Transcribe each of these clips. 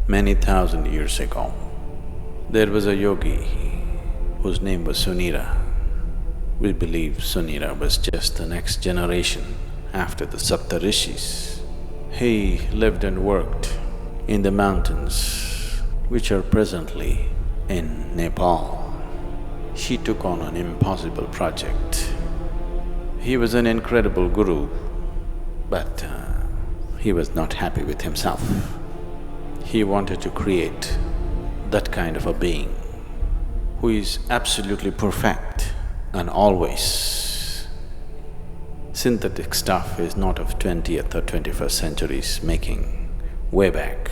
Many thousand years ago, there was a yogi whose name was Sunira. We believe Sunira was just the next generation after the Saptarishis. He lived and worked in the mountains which are presently in Nepal. He took on an impossible project. He was an incredible guru, but he was not happy with himself. He wanted to create that kind of a being who is absolutely perfect and always. Synthetic stuff is not of 20th or 21st centuries making, way back.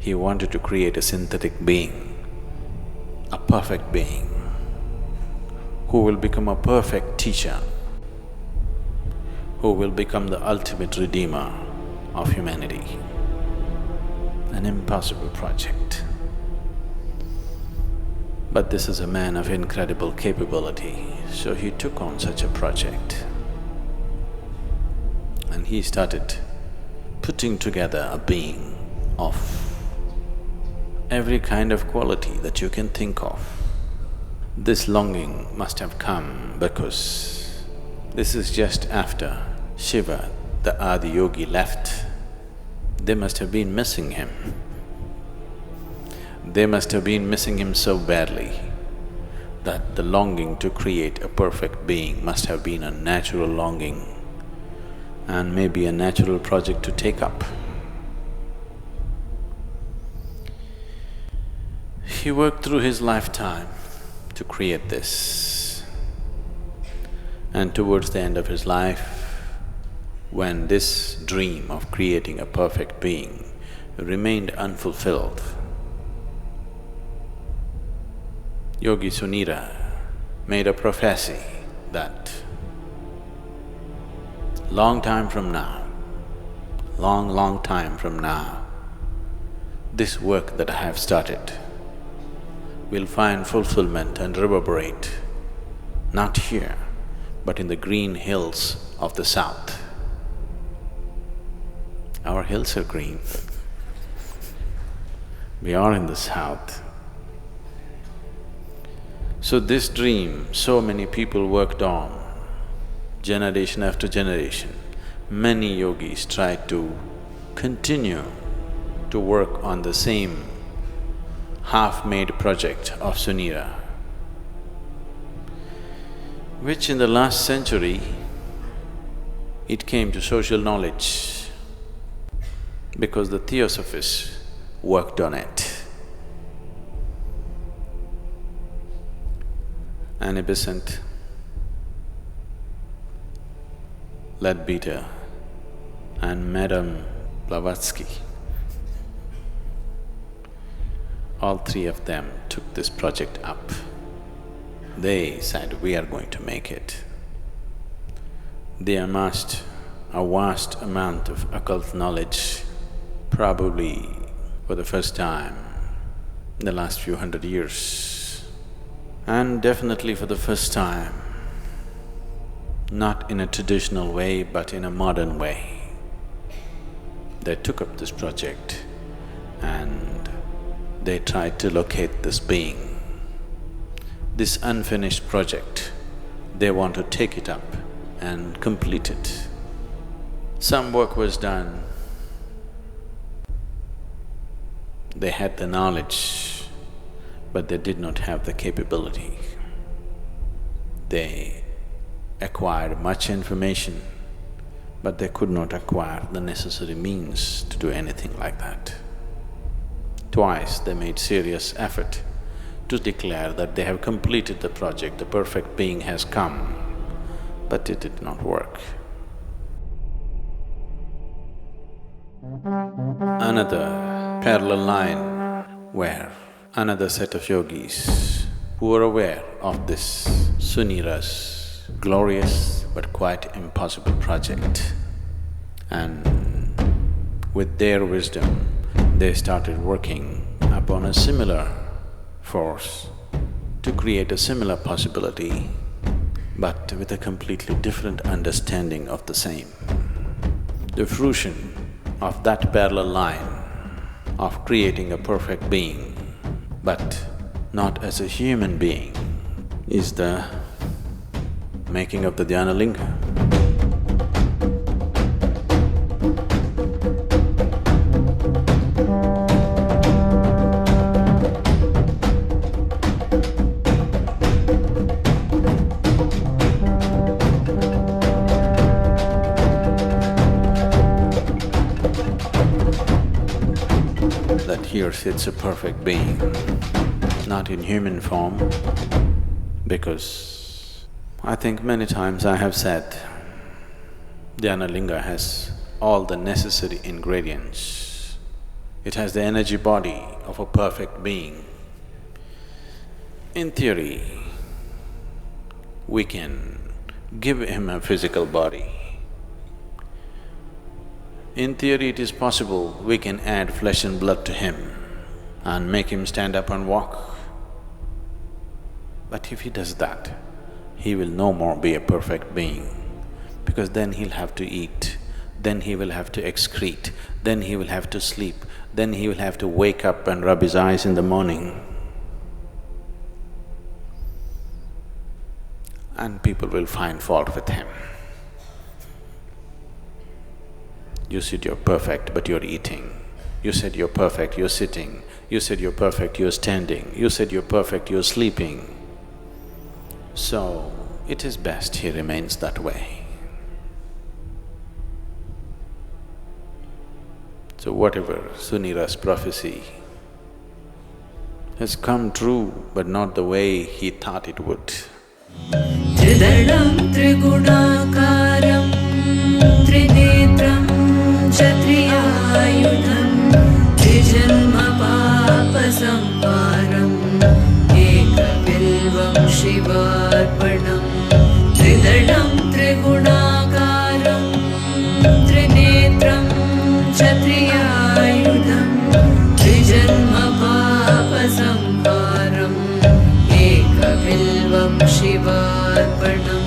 He wanted to create a synthetic being, a perfect being, who will become a perfect teacher, who will become the ultimate redeemer of humanity. An impossible project. But this is a man of incredible capability, so he took on such a project. And he started putting together a being of every kind of quality that you can think of. This longing must have come because this is just after Shiva, the Adi Yogi, left. They must have been missing him. They must have been missing him so badly that the longing to create a perfect being must have been a natural longing and maybe a natural project to take up. He worked through his lifetime to create this. And towards the end of his life, when this dream of creating a perfect being remained unfulfilled, Yogi Sunira made a prophecy that long time from now, long time from now, this work that I have started will find fulfillment and reverberate, not here, but in the green hills of the south. Our hills are green. We are in the south. So this dream, so many people worked on, generation after generation. Many yogis tried to continue to work on the same half-made project of Sunira, which in the last century, it came to social knowledge because the theosophists worked on it. Annie Besant, Leadbeater and Madame Blavatsky, all three of them took this project up. They said, we are going to make it. They amassed a vast amount of occult knowledge, probably for the first time in the last few hundred years, and definitely for the first time, not in a traditional way but in a modern way. They took up this project and they tried to locate this being. This unfinished project, they want to take it up and complete it. Some work was done. They had the knowledge, but they did not have the capability. They acquired much information, but they could not acquire the necessary means to do anything like that. Twice they made serious effort to declare that they have completed the project, the perfect being has come, but it did not work. Another parallel line where another set of yogis who were aware of this Sunira's glorious but quite impossible project, and with their wisdom they started working upon a similar force to create a similar possibility, but with a completely different understanding of the same. The fruition of that parallel line of creating a perfect being, but not as a human being, is the making of the Dhyanalinga. That here sits a perfect being, not in human form, because I think many times I have said Dhyanalinga has all the necessary ingredients. It has the energy body of a perfect being. In theory, we can give him a physical body. In theory, it is possible we can add flesh and blood to him and make him stand up and walk. But if he does that, he will no more be a perfect being, because then he'll have to eat, then he will have to excrete, then he will have to sleep, then he will have to wake up and rub his eyes in the morning. And people will find fault with him. You said you're perfect, but you're eating. You said you're perfect, you're sitting. You said you're perfect, you're standing. You said you're perfect, you're sleeping. So, it is best he remains that way. So whatever Sunira's prophecy has come true, but not the way he thought it would. Tridardam trigudakaram trinetram Kshatriyayudham Trijanma papasamvaram Ekapilvam Shivarpanam Tridardam trigudakaram trinetram Kshatriyayudham Trijanma papasamvaram Ekapilvam Shivarpanam